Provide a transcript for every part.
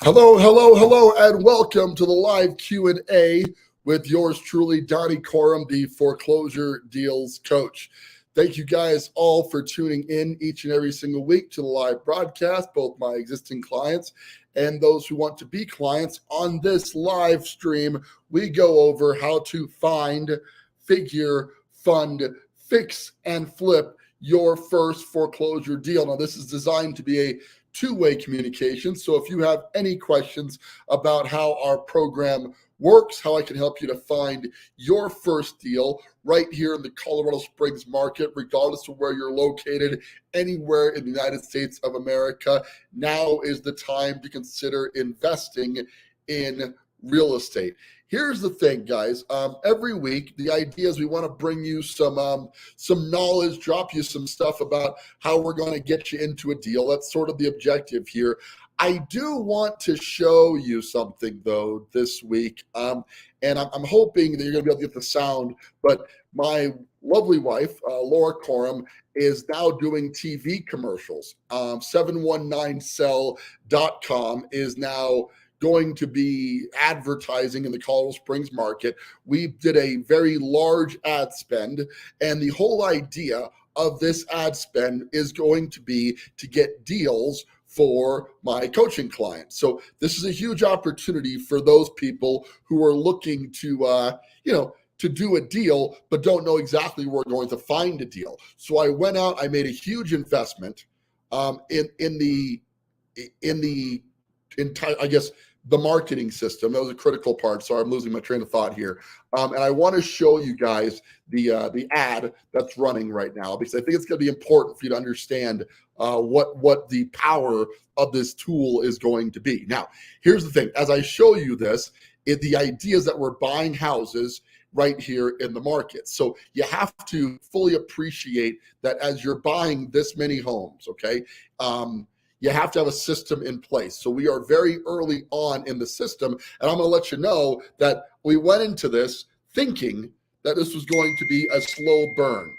Hello, hello, hello, and welcome to the live Q&A with yours truly, Donny Coram, the Foreclosure Deals Coach. Thank you guys all for tuning in each and every single week to the live broadcast, both my existing clients and those who want to be clients. On this live stream, we go over how to find, figure, fund, fix, and flip your first foreclosure deal. Now, this is designed to be a two-way communication. So if you have any questions about how our program works, how I can help you to find your first deal right here in the Colorado Springs market, regardless of where you're located, anywhere in the United States of America, now is the time to consider investing in real estate. Here's the thing, guys. Every week, the idea is we want to bring you some knowledge, drop you some stuff about how we're going to get you into a deal. That's sort of the objective here. I do want to show you something, though, this week, and I'm hoping that you're going to be able to get the sound, but my lovely wife, Laura Coram, is now doing TV commercials. 719sell.com is now going to be advertising in the Colorado Springs market. We did a very large ad spend, and the whole idea of this ad spend is going to be to get deals for my coaching clients. So this is a huge opportunity for those people who are looking to, to do a deal, but don't know exactly where we're going to find a deal. So I went out, I made a huge investment in the entire, the marketing system. That was a critical part. Sorry, I'm losing my train of thought here. And I want to show you guys the ad that's running right now, because I think it's going to be important for you to understand what the power of this tool is going to be. Now, here's the thing. As I show you this, the idea is that we're buying houses right here in the market. So you have to fully appreciate that as you're buying this many homes, okay? You have to have a system in place. So we are very early on in the system, and I'm going to let you know that we went into this thinking that this was going to be a slow burn.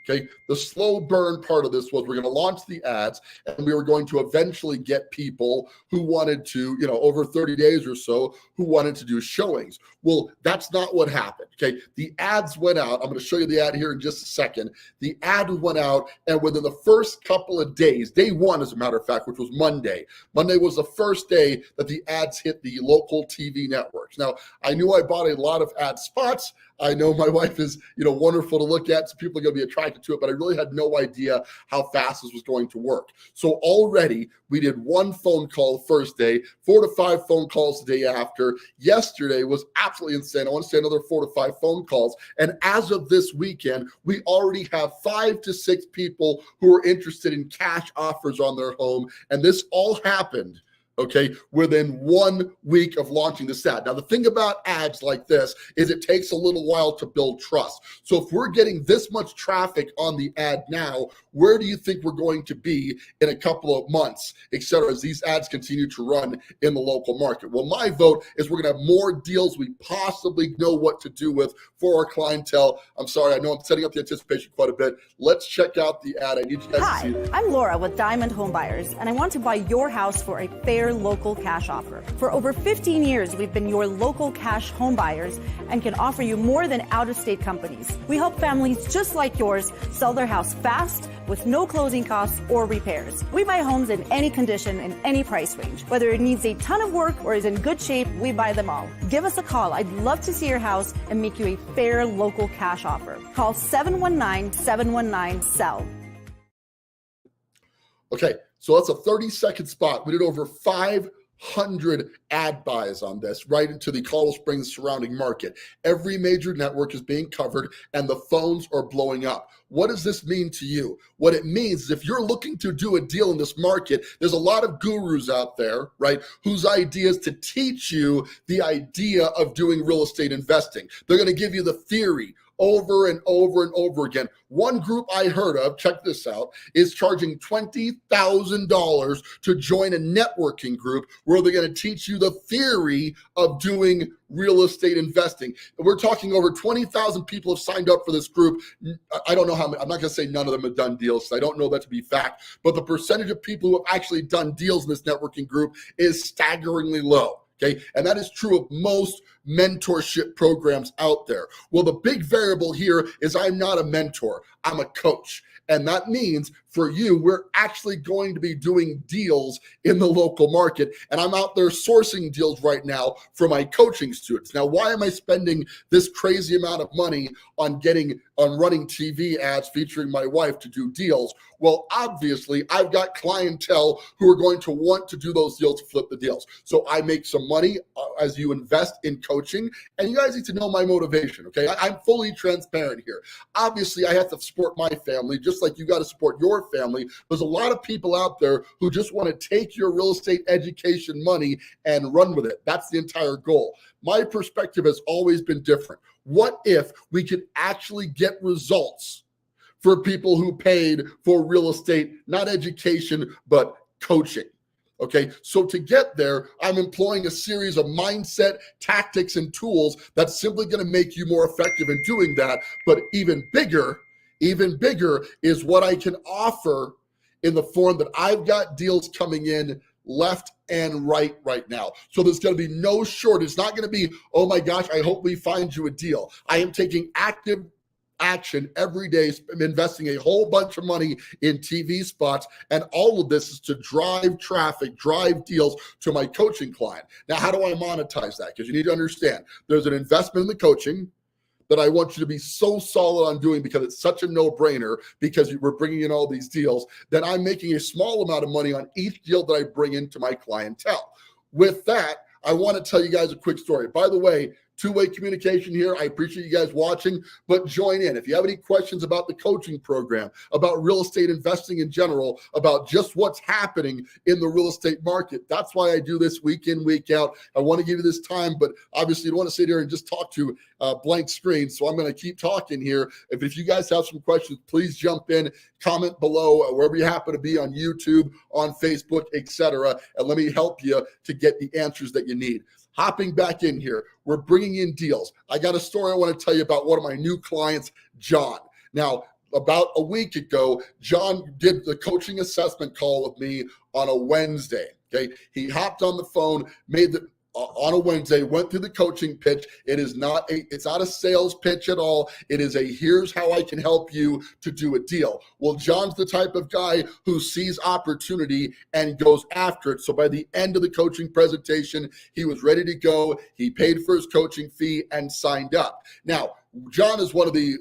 Okay, the slow burn part of this was we're going to launch the ads, and we were going to eventually get people who wanted to, over 30 days or so, who wanted to do showings. Well, that's not what happened. Okay, the ads went out. I'm going to show you the ad here in just a second. The ad went out, and within the first couple of days, day one, as a matter of fact, which was Monday was the first day that the ads hit the local TV networks. Now, I knew I bought a lot of ad spots. I know my wife is, wonderful to look at, so people are going to be attracted to it, but I really had no idea how fast this was going to work. So already we did one phone call the first day, 4 to 5 phone calls the day after. Yesterday was absolutely insane. I want to say another 4 to 5 phone calls. And as of this weekend, we already have 5 to 6 people who are interested in cash offers on their home. And this all happened, okay, within 1 week of launching this ad. Now, the thing about ads like this is it takes a little while to build trust. So if we're getting this much traffic on the ad now, where do you think we're going to be in a couple of months, et cetera, as these ads continue to run in the local market? Well, my vote is we're going to have more deals we possibly know what to do with for our clientele. I'm sorry, I know I'm setting up the anticipation quite a bit. Let's check out the ad. I need you guys to see it. I'm Laura with Diamond Home Buyers, and I want to buy your house for a fair local cash offer. For over 15 years, we've been your local cash home buyers and can offer you more than out-of-state companies. We help families just like yours sell their house fast with no closing costs or repairs. We buy homes in any condition and any price range. Whether it needs a ton of work or is in good shape, we buy them all. Give us a call. I'd love to see your house and make you a fair local cash offer. Call 719-719-SELL. Okay, so that's a 30-second spot. We did over 500 ad buys on this right into the Colorado Springs surrounding market. Every major network is being covered, and the phones are blowing up. What does this mean to you? What it means is if you're looking to do a deal in this market, there's a lot of gurus out there, right, whose idea is to teach you the idea of doing real estate investing. They're going to give you the theory over and over and over again. One group I heard of, check this out, is charging $20,000 to join a networking group where they're going to teach you the theory of doing real estate investing. We're talking over 20,000 people have signed up for this group. I don't know how many, I'm not going to say none of them have done deals. I don't know that to be fact, but the percentage of people who have actually done deals in this networking group is staggeringly low. Okay. And that is true of most mentorship programs out there. Well, the big variable here is I'm not a mentor, I'm a coach. And that means for you, we're actually going to be doing deals in the local market. And I'm out there sourcing deals right now for my coaching students. Now, why am I spending this crazy amount of money on running TV ads featuring my wife to do deals? Well, obviously, I've got clientele who are going to want to do those deals to flip the deals. So I make some money as you invest in coaching. And you guys need to know my motivation, okay? I'm fully transparent here. Obviously, I have to support my family, just like you got to support your family. There's a lot of people out there who just want to take your real estate education money and run with it. That's the entire goal. My perspective has always been different. What if we could actually get results for people who paid for real estate, not education, but coaching? Okay, so to get there, I'm employing a series of mindset, tactics, and tools that's simply going to make you more effective in doing that. But even bigger is what I can offer in the form that I've got deals coming in left and right now. So there's going to be no shortage. It's not going to be, oh my gosh, I hope we find you a deal. I am taking active action every day. I'm investing a whole bunch of money in TV spots, and all of this is to drive traffic, drive deals to my coaching client. Now, how do I monetize that? Because you need to understand there's an investment in the coaching that I want you to be so solid on doing because it's such a no-brainer because we're bringing in all these deals that I'm making a small amount of money on each deal that I bring into my clientele. With that, I want to tell you guys a quick story. By the way, two-way communication here. I appreciate you guys watching, but join in. If you have any questions about the coaching program, about real estate investing in general, about just what's happening in the real estate market, that's why I do this week in, week out. I want to give you this time, but obviously you don't want to sit here and just talk to blank screen. So I'm going to keep talking here. If you guys have some questions, please jump in, comment below, wherever you happen to be on YouTube, on Facebook, etc., and let me help you to get the answers that you need. Hopping back in here, we're bringing in deals. I got a story I want to tell you about one of my new clients, John. Now, about a week ago, John did the coaching assessment call with me on a Wednesday. Okay, he hopped on the phone, on a Wednesday, went through the coaching pitch. It's not a sales pitch at all. It is a here's how I can help you to do a deal. Well, John's the type of guy who sees opportunity and goes after it. So by the end of the coaching presentation, he was ready to go. He paid for his coaching fee and signed up. Now, John is one of the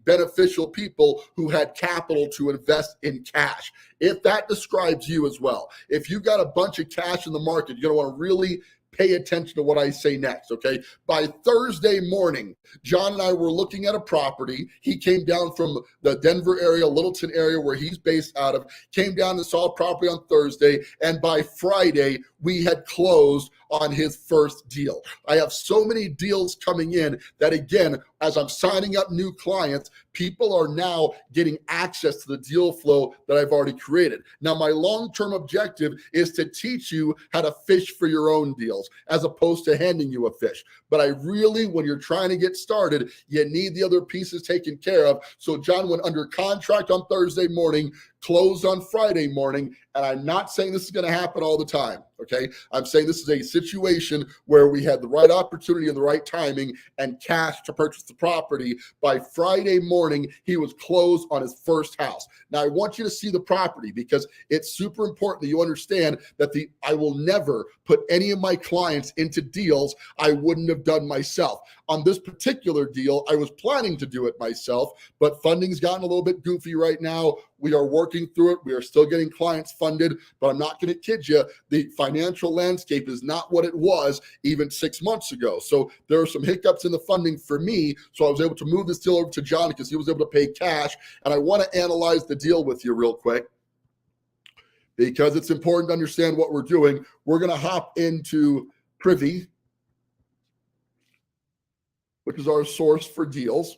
beneficial people who had capital to invest in cash. If that describes you as well, if you got a bunch of cash in the market, you're going to want to really pay attention to what I say next, okay? By Thursday morning, John and I were looking at a property. He came down from the Denver area, Littleton area, where he's based out of, came down and saw a property on Thursday, and by Friday, we had closed on his first deal. I have so many deals coming in that, again, as I'm signing up new clients, people are now getting access to the deal flow that I've already created. Now, my long-term objective is to teach you how to fish for your own deals as opposed to handing you a fish. But I really, when you're trying to get started, you need the other pieces taken care of. So John went under contract on Thursday morning, closed on Friday morning, and I'm not saying this is going to happen all the time, okay? I'm saying this is a situation where we had the right opportunity and the right timing and cash to purchase the property. By Friday morning, he was closed on his first house. Now, I want you to see the property because it's super important that you understand that I will never put any of my clients into deals I wouldn't have done myself. On this particular deal, I was planning to do it myself, but funding's gotten a little bit goofy right now. We are working through it. We are still getting clients funded, but I'm not going to kid you. The financial landscape is not what it was even 6 months ago. So there are some hiccups in the funding for me. So I was able to move this deal over to John because he was able to pay cash. And I want to analyze the deal with you real quick because it's important to understand what we're doing. We're going to hop into Privy, which is our source for deals.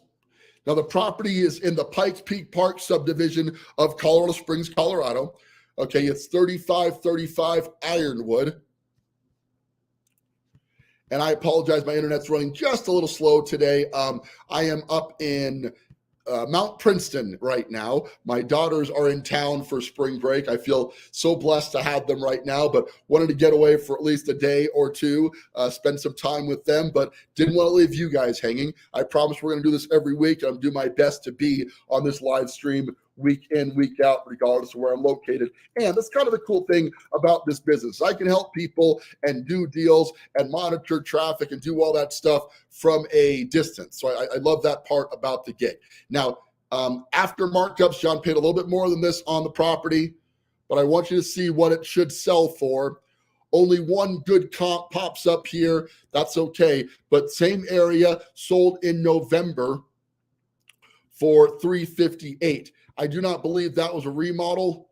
Now, the property is in the Pikes Peak Park subdivision of Colorado Springs, Colorado. Okay, it's 3535 Ironwood. And I apologize, my internet's running just a little slow today. I am up in Mount Princeton right now. My daughters are in town for spring break. I feel so blessed to have them right now, but wanted to get away for at least a day or two, spend some time with them, but didn't want to leave you guys hanging. I promise we're going to do this every week. I'm do my best to be on this live stream week in, week out, regardless of where I'm located. And that's kind of the cool thing about this business. I can help people and do deals and monitor traffic and do all that stuff from a distance. So I love that part about the gig. Now, after markups, John paid a little bit more than this on the property, but I want you to see what it should sell for. Only one good comp pops up here. That's okay. But same area, sold in November for $358. I do not believe that was a remodel,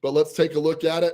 but let's take a look at it.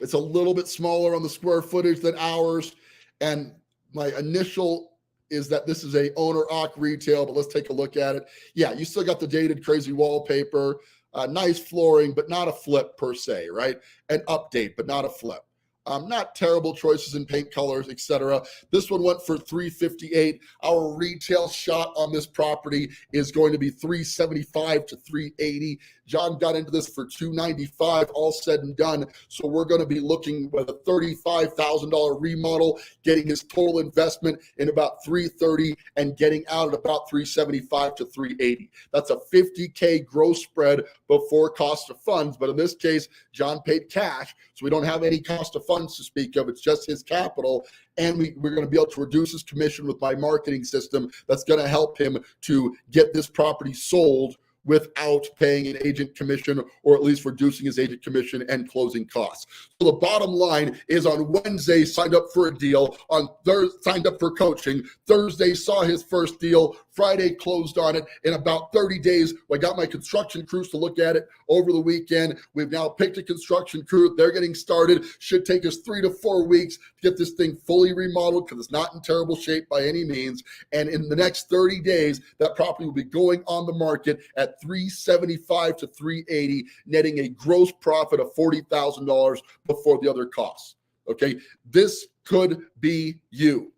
It's a little bit smaller on the square footage than ours. And my initial is that this is a owner-occ retail, but let's take a look at it. Yeah, you still got the dated crazy wallpaper, nice flooring, but not a flip per se, right? An update, but not a flip. Not terrible choices in paint colors, etc. This one went for $358. Our retail shot on this property is going to be $375 to $380. John got into this for $295, all said and done. So we're going to be looking with a $35,000 remodel, getting his total investment in about $330 and getting out at about $375 to $380. That's a $50K gross spread before cost of funds. But in this case, John paid cash, so we don't have any cost of funds to speak of. It's just his capital. And we're going to be able to reduce his commission with my marketing system that's going to help him to get this property sold without paying an agent commission, or at least reducing his agent commission and closing costs. So the bottom line is, on Wednesday, signed up for a deal. On Thursday, signed up for coaching. Thursday, saw his first deal. Friday, closed on it. In about 30 days, I got my construction crews to look at it over the weekend. We've now picked a construction crew. They're getting started. Should take us 3 to 4 weeks to get this thing fully remodeled, because it's not in terrible shape by any means. And in the next 30 days, that property will be going on the market at $375 to $380, netting a gross profit of $40,000 before the other costs. Okay, this could be you.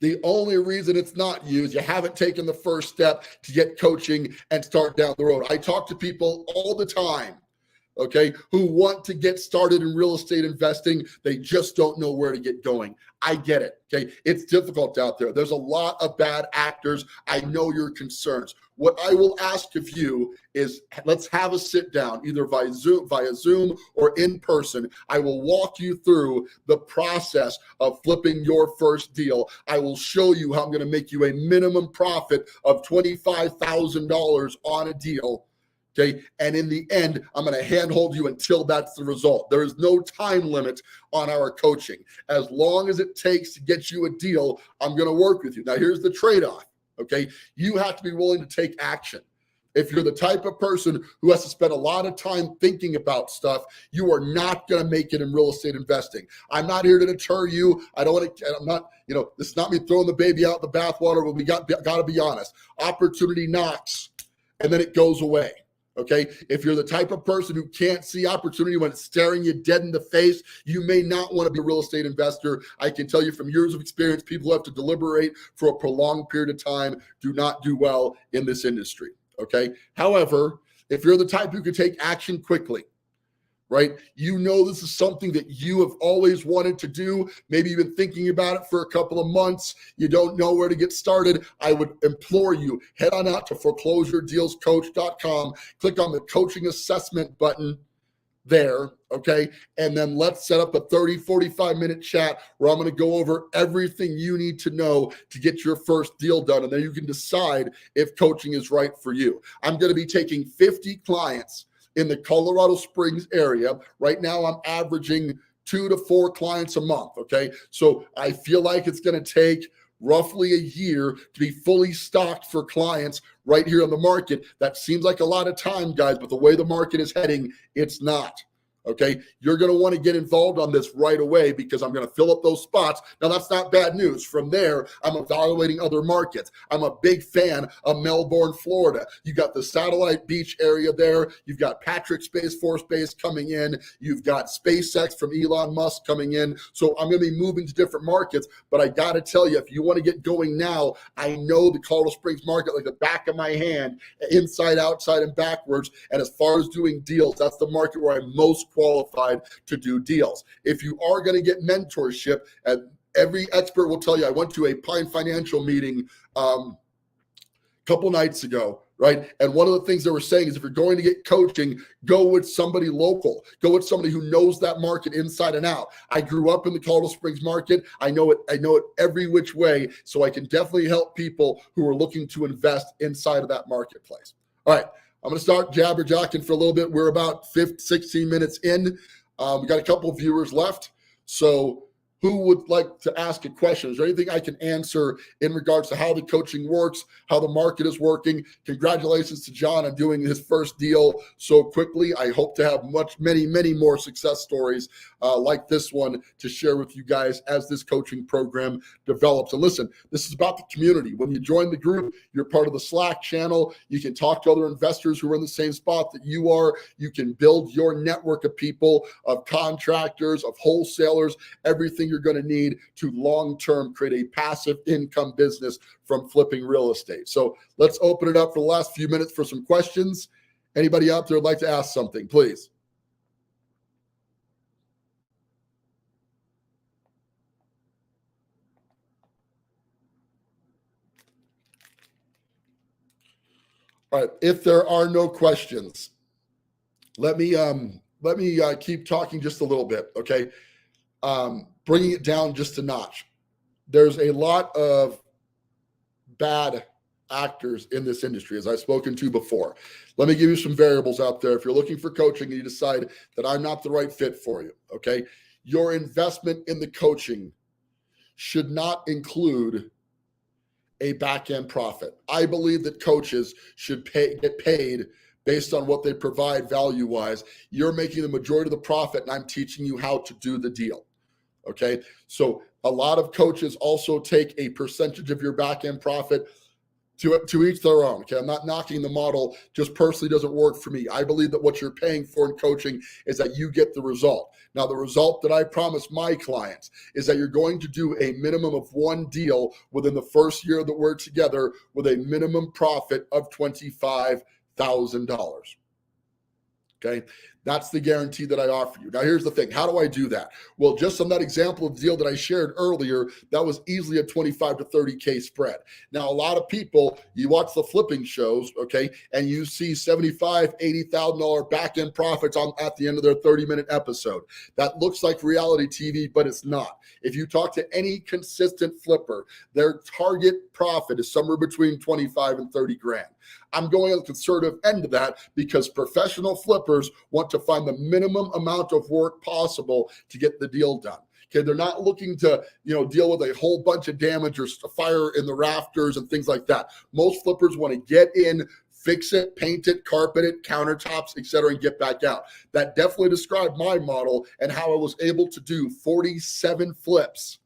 The only reason it's not you is you haven't taken the first step to get coaching and start down the road. I talk to people all the time, okay, who want to get started in real estate investing. They just don't know where to get going. I get it, okay? It's difficult out there. There's a lot of bad actors. I know your concerns. What I will ask of you is, let's have a sit down, either via Zoom or in person. I will walk you through the process of flipping your first deal. I will show you how I'm going to make you a minimum profit of $25,000 on a deal. Okay. And in the end, I'm going to handhold you until that's the result. There is no time limit on our coaching. As long as it takes to get you a deal, I'm going to work with you. Now, here's the trade-off. Okay. You have to be willing to take action. If you're the type of person who has to spend a lot of time thinking about stuff, you are not going to make it in real estate investing. I'm not here to deter you. I don't want to, I'm not, this is not me throwing the baby out the bathwater, but we got to be honest. Opportunity knocks and then it goes away. Okay, if you're the type of person who can't see opportunity when it's staring you dead in the face, you may not want to be a real estate investor. I can tell you from years of experience, people who have to deliberate for a prolonged period of time do not do well in this industry. Okay, however, if you're the type who can take action quickly, right? This is something that you have always wanted to do. Maybe you've been thinking about it for a couple of months. You don't know where to get started. I would implore you, head on out to foreclosuredealscoach.com, click on the coaching assessment button there, okay? And then let's set up a 30, 45-minute chat where I'm going to go over everything you need to know to get your first deal done. And then you can decide if coaching is right for you. I'm going to be taking 50 clients in the Colorado Springs area. Right now, I'm averaging 2 to 4 clients a month, okay? So I feel like it's going to take roughly a year to be fully stocked for clients right here on the market. That seems like a lot of time, guys, but the way the market is heading, it's not, Okay, you're going to want to get involved on this right away because I'm going to fill up those spots. Now, that's not bad news. From there, I'm evaluating other markets. I'm a big fan of Melbourne, Florida. You got the satellite beach area there. You've got Patrick Space Force Base coming in. You've got SpaceX from Elon Musk coming in. So I'm going to be moving to different markets. But I got to tell you, if you want to get going now, I know the Colorado Springs market like the back of my hand, inside, outside, and backwards. And as far as doing deals, that's the market where I'm most qualified to do deals. If you are going to get mentorship, and every expert will tell you, I went to a Pine Financial meeting a couple nights ago, right? And one of the things they were saying is if you're going to get coaching, go with somebody local. Go with somebody who knows that market inside and out. I grew up in the Colorado Springs market. I know it every which way, so I can definitely help people who are looking to invest inside of that marketplace. All right. I'm going to start jabber-jacking for a little bit. We're about 16 minutes in. We got a couple of viewers left. So who would like to ask a question? Is there anything I can answer in regards to how the coaching works, how the market is working? Congratulations to John on doing his first deal so quickly. I hope to have many more success stories like this one to share with you guys as this coaching program develops. And listen, this is about the community. When you join the group, you're part of the Slack channel. You can talk to other investors who are in the same spot that you are. You can build your network of people, of contractors, of wholesalers, everything you're going to need to long-term create a passive income business from flipping real estate. So let's open it up for the last few minutes for some questions. Anybody out there would like to ask something, please? All right, if there are no questions, let me keep talking just a little bit, okay? Bringing it down just a notch. There's a lot of bad actors in this industry, as I've spoken to before. Let me give you some variables out there. If you're looking for coaching and you decide that I'm not the right fit for you, okay? Your investment in the coaching should not include a back-end profit. I believe that coaches should get paid based on what they provide value-wise. You're making the majority of the profit, and I'm teaching you how to do the deal. Okay, so a lot of coaches also take a percentage of your back-end profit to each their own. Okay, I'm not knocking the model, just personally doesn't work for me. I believe that what you're paying for in coaching is that you get the result. Now, the result that I promise my clients is that you're going to do a minimum of one deal within the first year that we're together with a minimum profit of $25,000. Okay, that's the guarantee that I offer you. Now, here's the thing. How do I do that? Well, just on that example of the deal that I shared earlier, that was easily a 25 to 30K spread. Now, a lot of people, you watch the flipping shows, okay, and you see $75,000, $80,000 back-end profits at the end of their 30-minute episode. That looks like reality TV, but it's not. If you talk to any consistent flipper, their target profit is somewhere between 25 and 30 grand. I'm going on the conservative end of that because professional flippers want to find the minimum amount of work possible to get the deal done. Okay, they're not looking to, deal with a whole bunch of damage or fire in the rafters and things like that. Most flippers want to get in, fix it, paint it, carpet it, countertops, etc., and get back out. That definitely described my model and how I was able to do 47 flips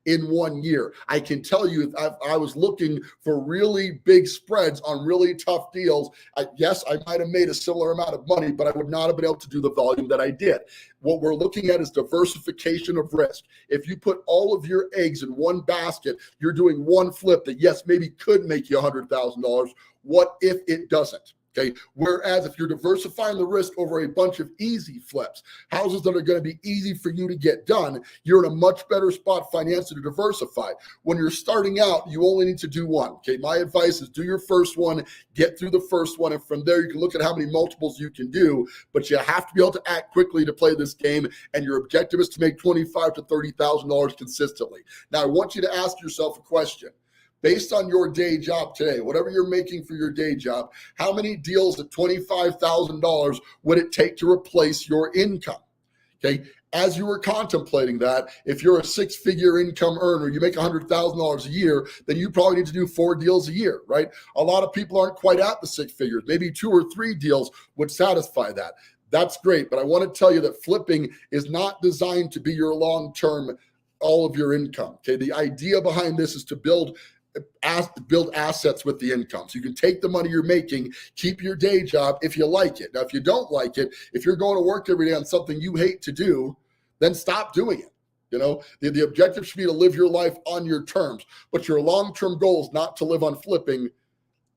in 1 year. I can tell you, I was looking for really big spreads on really tough deals. Yes, I might have made a similar amount of money, but I would not have been able to do the volume that I did. What we're looking at is diversification of risk. If you put all of your eggs in one basket, you're doing one flip that, yes, maybe could make you $100,000. What if it doesn't? Okay. Whereas if you're diversifying the risk over a bunch of easy flips, houses that are going to be easy for you to get done, you're in a much better spot financially to diversify. When you're starting out, you only need to do one. Okay. My advice is do your first one, get through the first one. And from there, you can look at how many multiples you can do, but you have to be able to act quickly to play this game. And your objective is to make $25,000 to $30,000 consistently. Now, I want you to ask yourself a question. Based on your day job today, whatever you're making for your day job, how many deals at $25,000 would it take to replace your income? Okay. As you were contemplating that, if you're a six-figure income earner, you make $100,000 a year, then you probably need to do 4 deals a year, right? A lot of people aren't quite at the 6 figures. Maybe 2 or 3 deals would satisfy that. That's great. But I want to tell you that flipping is not designed to be your long-term, all of your income. Okay. The idea behind this is to build assets with the income. So you can take the money you're making, keep your day job if you like it. Now, if you don't like it, if you're going to work every day on something you hate to do, then stop doing it. You know, the objective should be to live your life on your terms, but your long-term goal is not to live on flipping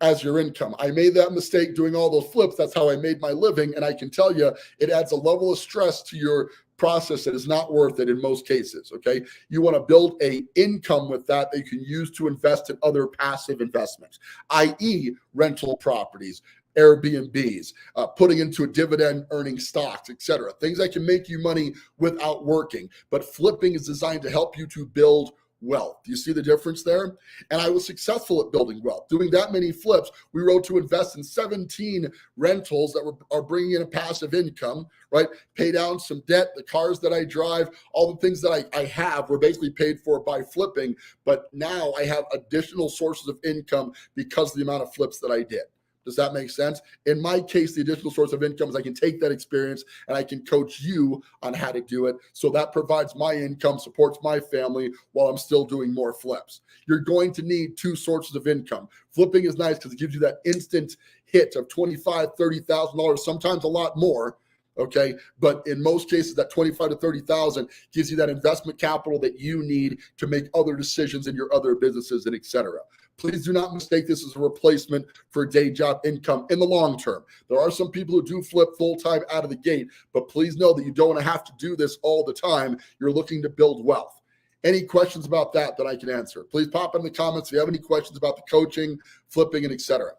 as your income. I made that mistake doing all those flips. That's how I made my living. And I can tell you, it adds a level of stress to your process that is not worth it in most cases. Okay. You want to build a income with that you can use to invest in other passive investments, i.e. rental properties, Airbnbs, putting into a dividend earning stocks, etc. Things that can make you money without working. But flipping is designed to help you to build wealth. Do you see the difference there? And I was successful at building wealth. Doing that many flips, we wrote to invest in 17 rentals that are bringing in a passive income, right? Pay down some debt, the cars that I drive, all the things that I have were basically paid for by flipping. But now I have additional sources of income because of the amount of flips that I did. Does that make sense? In my case, the additional source of income is I can take that experience and I can coach you on how to do it. So that provides my income, supports my family while I'm still doing more flips. You're going to need two sources of income. Flipping is nice because it gives you that instant hit of $25,000, $30,000, sometimes a lot more. Okay. But in most cases, that 25 to 30,000 gives you that investment capital that you need to make other decisions in your other businesses and et cetera. Please do not mistake this as a replacement for day job income in the long term. There are some people who do flip full-time out of the gate, but please know that you don't have to do this all the time. You're looking to build wealth. Any questions about that I can answer? Please pop in the comments if you have any questions about the coaching, flipping, and et cetera.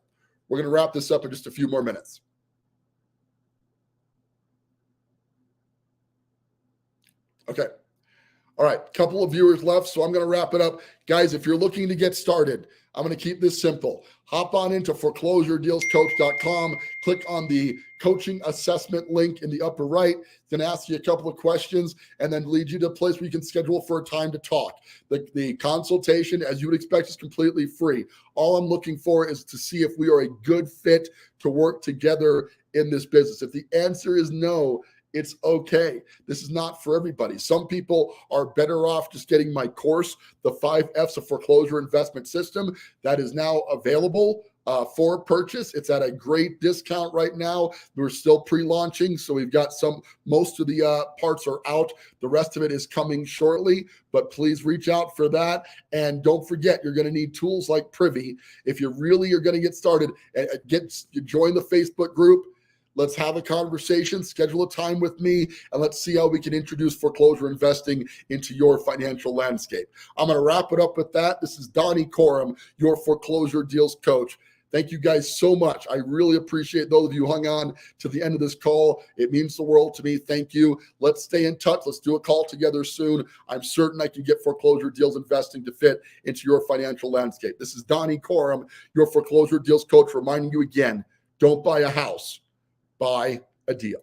We're going to wrap this up in just a few more minutes. Okay. All right, couple of viewers left, so I'm going to wrap it up. Guys, if you're looking to get started, I'm going to keep this simple. Hop on into foreclosuredealscoach.com, click on the coaching assessment link in the upper right. It's going to ask you a couple of questions and then lead you to a place where you can schedule for a time to talk. The consultation, as you would expect, is completely free. All I'm looking for is to see if we are a good fit to work together in this business. If the answer is no, it's okay. This is not for everybody. Some people are better off just getting my course, the 5 F's of Foreclosure Investment System, that is now available for purchase. It's at a great discount right now. We're still pre-launching, so we've got most of the parts are out. The rest of it is coming shortly, but please reach out for that. And don't forget, you're going to need tools like Privy. If you really are going to get started, join the Facebook group. Let's have a conversation, schedule a time with me, and let's see how we can introduce foreclosure investing into your financial landscape. I'm going to wrap it up with that. This is Donny Coram, your foreclosure deals coach. Thank you guys so much. I really appreciate those of you who hung on to the end of this call. It means the world to me. Thank you. Let's stay in touch. Let's do a call together soon. I'm certain I can get foreclosure deals investing to fit into your financial landscape. This is Donny Coram, your foreclosure deals coach, reminding you again, don't buy a house. Buy a deal.